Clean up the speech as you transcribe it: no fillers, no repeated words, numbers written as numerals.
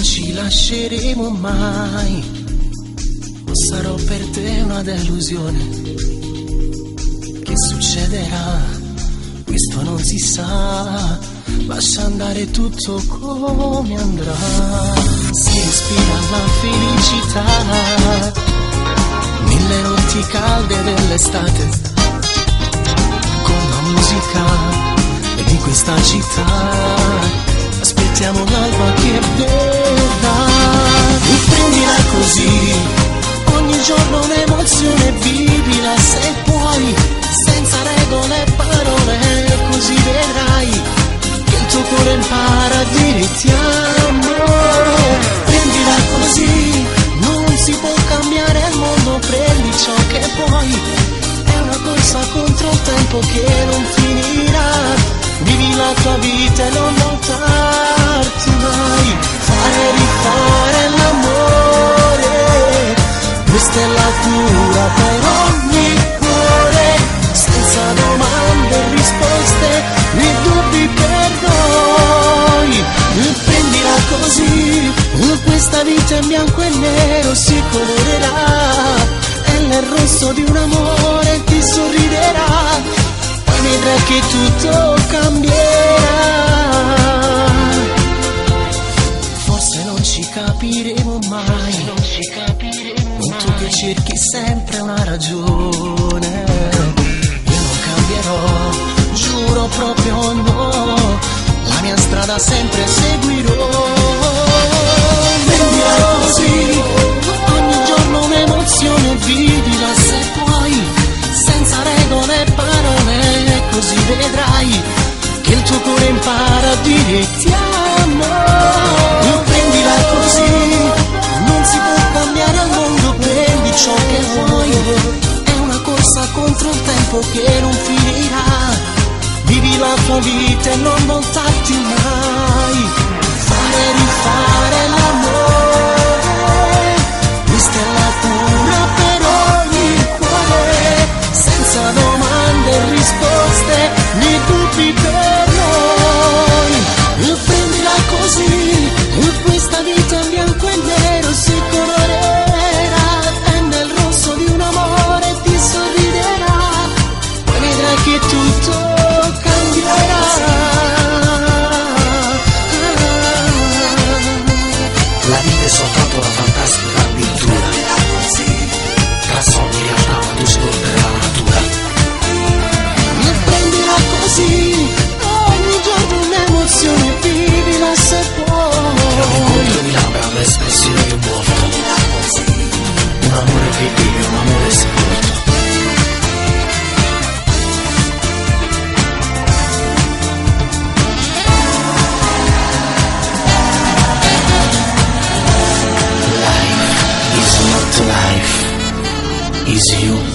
non ci lasceremo mai. O sarò per te una delusione. Che succederà? Questo non si sa. Lascia andare tutto come andrà. Si respira la felicità nelle notti calde dell'estate, con la musica di questa città. Aspettiamo l'alba che verrà. E prendila così, ogni giorno un'emozione, vivila se puoi, senza regole e parole, così vedrai che il tuo cuore impara a dire ti amo. Prendila così, non si può cambiare il mondo, prendi ciò che puoi, è una corsa contro il tempo che non finirà. Vivi la tua vita e non voltarti mai, fare e rifare l'amore, questa è la cura per ogni cuore, senza domande e risposte né dubbi per noi. Prendila così, questa vita in bianco e nero si colorerà, è nel rosso di un amore ti sorriderà. Vedrai che tutto cambierà. Forse non ci capiremo mai, tu che cerchi sempre una ragione. Io non cambierò, giuro proprio no, la mia strada sempre seguirò. Prendila così, ogni giorno un'emozione, vivila se puoi, senza regole e parole, così vedrai che il tuo cuore impara a dire ti amo. Prendila così, non si può cambiare al mondo, prendi ciò che vuoi, è una corsa contro il tempo che non finirà. Vivi la tua vita e non voltarti mai, fare e rifare l'amore, questa è la cura per ogni cuore, senza domande e risposte né dubbi per noi. Prendila così, questa vita in bianco e nero si colorerà, è nel rosso di un amore ti sorriderà, poi vedrai che tutto cambierà. La vita è soltanto una fantastica avventura, tra sogni e realtà tu scoprirà la natura. Prendila così, ogni giorno un'emozione, vivila se puoi. L'incontro di labbra l'espressione di un volto, un amore che vive, un amore sepolto. Life is not life, is you.